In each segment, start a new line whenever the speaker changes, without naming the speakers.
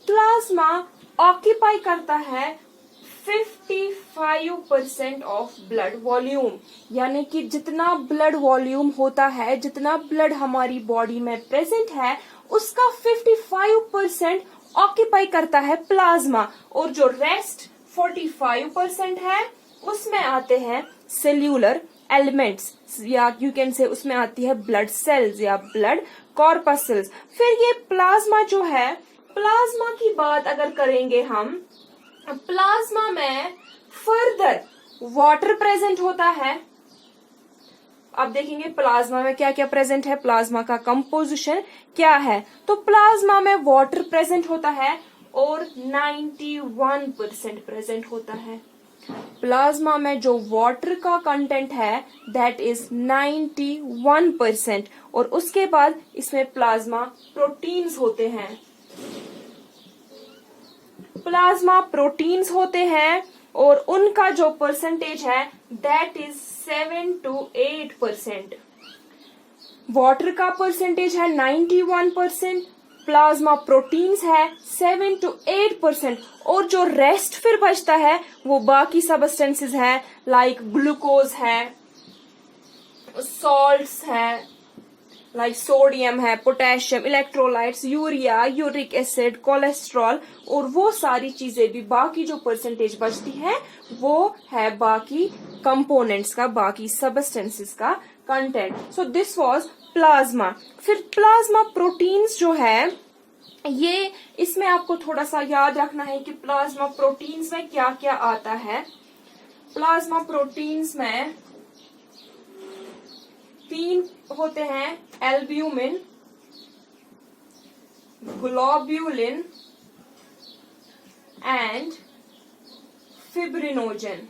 Plasma occupy करता है 55% of blood volume, यानी कि जितना ब्लड वॉल्यूम होता है, जितना ब्लड हमारी बॉडी में प्रेजेंट है, उसका 55% ऑक्यूपाई करता है प्लाज्मा, और जो रेस्ट 45% है उसमें आते हैं सेल्यूलर एलिमेंट्स, या यू कैन से उसमें आती है ब्लड सेल्स या ब्लड कॉर्पसल्स। फिर ये प्लाज्मा जो है, प्लाज्मा की बात अगर करेंगे हम, प्लाज्मा में फर्दर वाटर प्रेजेंट होता है। अब देखेंगे प्लाज्मा में क्या क्या प्रेजेंट है, प्लाज्मा का कंपोजिशन क्या है। तो प्लाज्मा में वाटर प्रेजेंट होता है और 91% प्रेजेंट होता है। प्लाज्मा में जो वाटर का कंटेंट है दैट इज 91%, और उसके बाद इसमें प्लाज्मा प्रोटीन्स होते हैं। प्लाज्मा प्रोटीन्स होते हैं और उनका जो परसेंटेज है दैट इज 7 to 8%। वाटर का परसेंटेज है 91%, प्लाज्मा प्रोटीन्स है 7 to 8%, और जो रेस्ट फिर बचता है वो बाकी सबस्टेंसेस है, लाइक ग्लूकोज है, सॉल्ट्स है, लाइक सोडियम है, potassium, electrolytes, urea, uric acid, cholesterol, और वो सारी चीजें भी, बाकी जो परसेंटेज बचती है वो है बाकी कंपोनेंट्स का, बाकी सबस्टेंसेस का content. So this was plasma. फिर प्लाज्मा प्रोटीन्स जो है, ये इसमें आपको थोड़ा सा याद रखना है कि प्लाज्मा प्रोटीन्स में क्या क्या आता है। प्लाज्मा प्रोटीन्स में 3 होते हैं, एल्ब्यूमिन, ग्लोब्यूलिन एंड फिब्रिनोजन।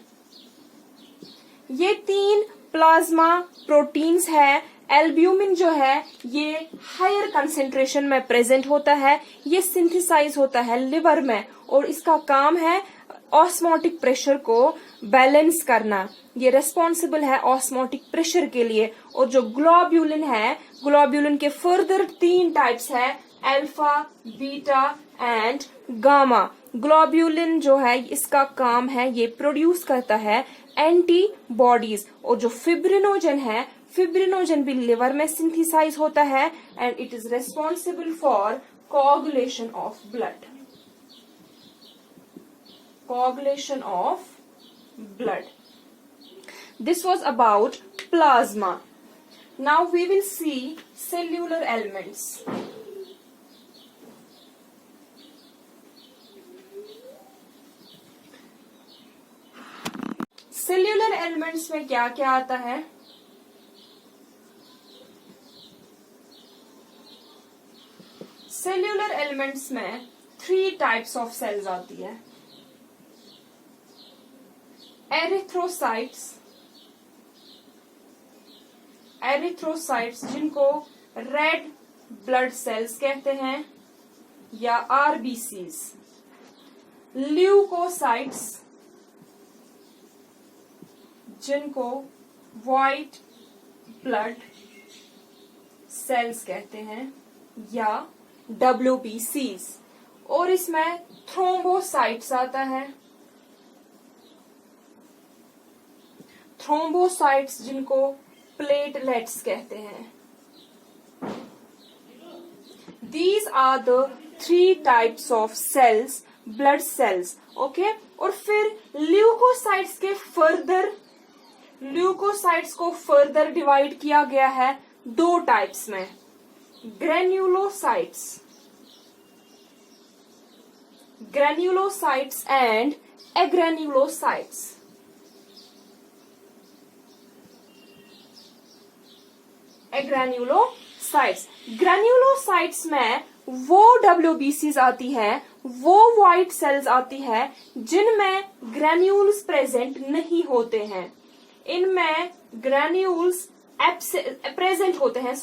ये 3 प्लाज्मा प्रोटीन्स है। एल्ब्यूमिन जो है ये हायर कंसेंट्रेशन में प्रेजेंट होता है, ये सिंथेसाइज होता है लिवर में, और इसका काम है ऑस्मोटिक प्रेशर को बैलेंस करना, ये रेस्पॉन्सिबल है ऑस्मोटिक प्रेशर के लिए। और जो ग्लोब्यूलिन है, ग्लोब्यूलिन के फर्दर 3 टाइप्स है, alpha, beta and gamma. Globulin जो है इसका काम है, ये प्रोड्यूस करता है एंटीबॉडीज, और जो फिब्रिनोजन है, फिब्रिनोजन भी लिवर में सिंथेसाइज होता है and it is responsible for coagulation of blood, coagulation of blood. This was about plasma. Now we will see cellular elements. Cellular elements में क्या क्या आता है? Cellular elements में 3 types of cells आती है। एरिथ्रोसाइट्स जिनको रेड ब्लड सेल्स कहते हैं या आरबीसीज, ल्यूकोसाइट्स जिनको व्हाइट ब्लड सेल्स कहते हैं या डब्ल्यूबीसीज, और इसमें थ्रोम्बोसाइट्स आता है, थ्रोम्बोसाइट्स जिनको प्लेटलेट्स कहते हैं। These are the 3 types of cells, blood cells, okay? और फिर ल्यूकोसाइट्स को फर्दर डिवाइड किया गया है 2 टाइप्स में, ग्रेन्युलोसाइट्स एंड एग्रेन्युलोसाइट्स। ग्रेन्युलोसाइट्स में वो WBCs आती है, वो व्हाइट सेल्स आती है जिनमें ग्रेन्यूल्स प्रेजेंट नहीं होते हैं। इनमें ग्रेन्यूल्स प्रेजेंट होते हैं,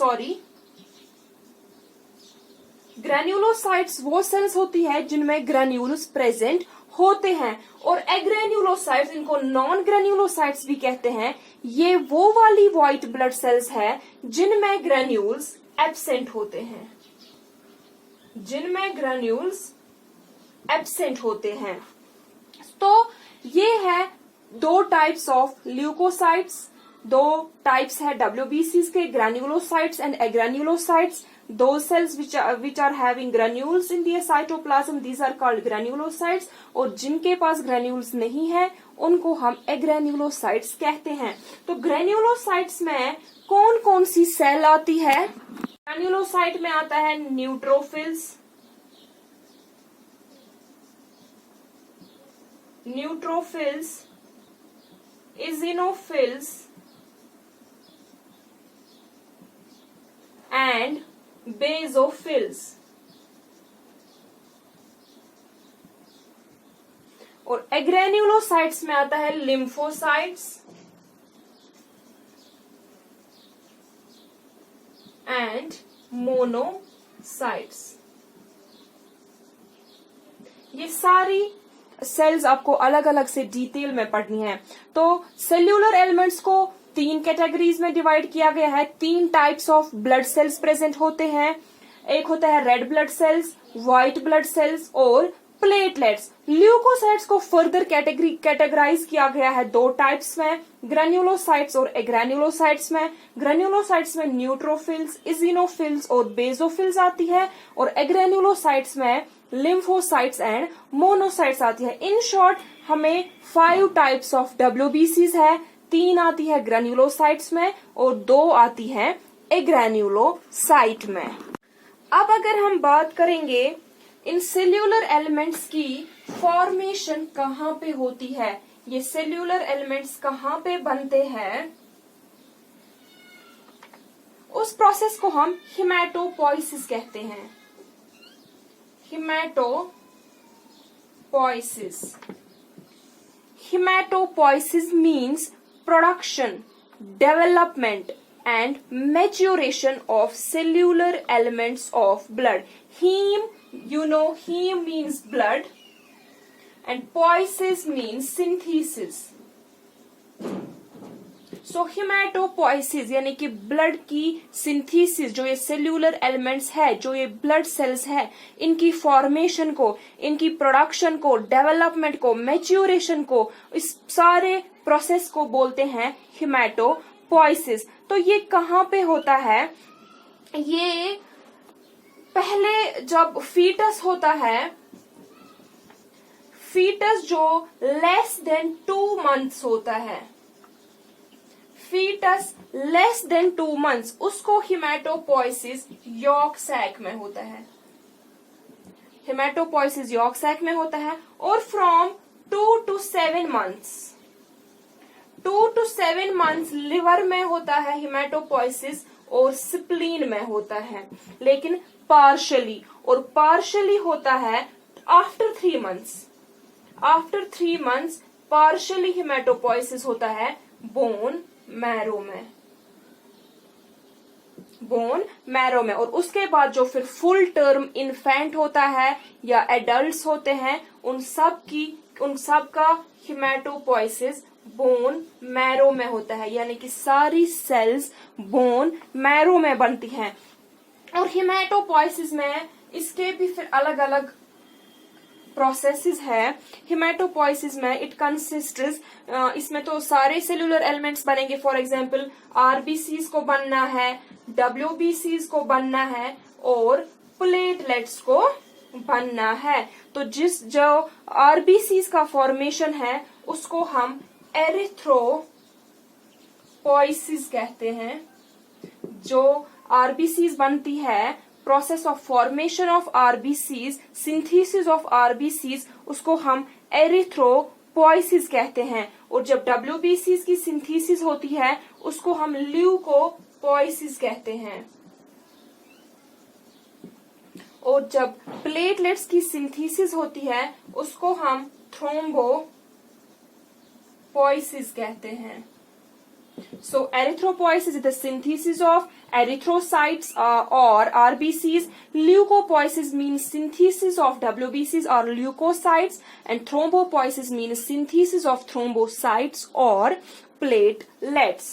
ग्रेन्युलोसाइट्स वो सेल्स होती है जिनमें ग्रेन्यूल्स प्रेजेंट होते हैं, और एग्रेन्युलोसाइट्स, इनको नॉन ग्रेन्युलोसाइट्स भी कहते हैं, ये वो वाली व्हाइट ब्लड सेल्स है जिनमें ग्रेन्यूल्स एब्सेंट होते हैं, जिनमें ग्रेन्यूल्स एब्सेंट होते हैं। तो ये है दो टाइप्स ऑफ ल्यूकोसाइट्स, दो टाइप्स है WBCs के, granulocytes and एग्रेन्युलोसाइट्स। Those cells which are having granules in their cytoplasm, these are called granulocytes, और जिनके पास granules नहीं है उनको हम agranulocytes कहते हैं। तो granulocytes में कौन कौन सी सेल आती है? granulocyte में आता है न्यूट्रोफिल्स, eosinophils and basophils। और एग्रेन्युलोसाइट्स में आता है लिम्फोसाइट्स एंड मोनोसाइट्स। ये सारी सेल्स आपको अलग अलग से डिटेल में पढ़नी है। तो सेल्यूलर एलिमेंट्स को तीन कैटेगरीज में डिवाइड किया गया है। तीन types of blood cells present होते हैं। एक होता है red blood cells, white blood cells और प्लेटलेट्स। ल्यूकोसाइट्स को फर्दर कैटेगराइज किया गया है दो टाइप्स में, ग्रेन्युलोसाइट्स और एग्रेन्युलोसाइट्स में। ग्रेन्युलोसाइट्स में न्यूट्रोफिल्स, इजिनोफिल्स और बेसोफिल्स आती है, और एग्रेन्युलोसाइट्स में लिम्फोसाइट्स एंड मोनोसाइट्स आती है। इन शॉर्ट हमें 5 टाइप्स ऑफ WBCs है, 3 आती है ग्रेन्युलोसाइट्स में और 2 आती है एग्रेन्युलोसाइट में। अब अगर हम बात करेंगे इन सेल्यूलर एलिमेंट्स की फॉर्मेशन कहाँ पे होती है, ये सेल्यूलर एलिमेंट्स कहाँ पे बनते हैं, उस प्रोसेस को हम हिमेटोपोइसिस कहते हैं। Hematopoiesis means production, development and maturation of cellular elements of blood. Heme, heme means blood and poiesis means synthesis. So haematopoiesis यानी कि ब्लड की सिंथेसिस, जो ये सेल्यूलर एलिमेंट्स है, जो ये ब्लड सेल्स है, इनकी फॉर्मेशन को, इनकी प्रोडक्शन को, डेवलपमेंट को, मैच्योरेशन को, इस सारे प्रोसेस को बोलते हैं हिमेटोपोइसिस। तो ये कहाँ पे होता है? ये पहले जब फीटस होता है, फीटस जो लेस देन 2 मंथ्स होता है, फीटस लेस देन 2 मंथ्स, उसको हिमेटोपोइसिस यॉर्क सैक में होता है। हिमेटोपोइसिस यॉर्क सैक में होता है। और from 2 to 7 months, 2 to 7 months liver में होता है हिमेटोपोइसिस और स्प्लीन में होता है, लेकिन पार्शली, और पार्शली होता है after 3 months. After 3 months partially haematopoiesis होता है बोन मैरो में, बोन मैरो में। और उसके बाद जो फिर फुल टर्म इन्फेंट होता है या एडल्ट्स होते हैं, उन सब का हिमेटोपोइसिस बोन मैरो में होता है, यानी कि सारी सेल्स बोन मैरो में बनती हैं। और हिमेटोपोइसिस में इसके भी फिर अलग अलग प्रोसेसेस है। हिमेटोपोइसिस में इट कंसिस्ट्स, इसमें तो सारे सेल्यूलर एलिमेंट्स बनेंगे। फॉर एग्जांपल RBCs को बनना है, WBCs को बनना है और प्लेटलेट्स को बनना है। तो जो RBCs का फॉर्मेशन है उसको हम एरिथ्रोपोइसिस कहते हैं। जो RBCs बनती है, process of formation of RBCs, synthesis of RBCs, उसको हम एरिथ्रोपोइसिस कहते हैं। और जब WBCs की सिंथेसिस होती है उसको हम ल्यूकोपोइसिस कहते हैं। और जब प्लेटलेट्स की सिंथेसिस होती है उसको हम थ्रोम्बोपोइसिस कहते हैं। So erythropoiesis is the synthesis of erythrocytes or RBCs. Leukopoiesis means synthesis of WBCs or leukocytes, and thrombopoiesis means synthesis of thrombocytes or platelets.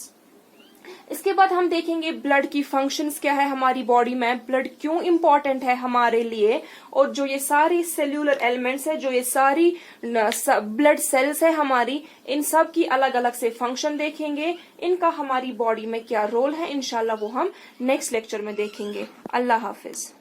इसके बाद हम देखेंगे ब्लड की फंक्शंस क्या है हमारी बॉडी में, ब्लड क्यों इंपॉर्टेंट है हमारे लिए, और जो ये सारी सेल्यूलर एलिमेंट्स है, जो ये सारी ब्लड सेल्स है हमारी, इन सब की अलग अलग से फंक्शन देखेंगे, इनका हमारी बॉडी में क्या रोल है, इंशाल्लाह वो हम नेक्स्ट लेक्चर में देखेंगे। अल्लाह हाफिज।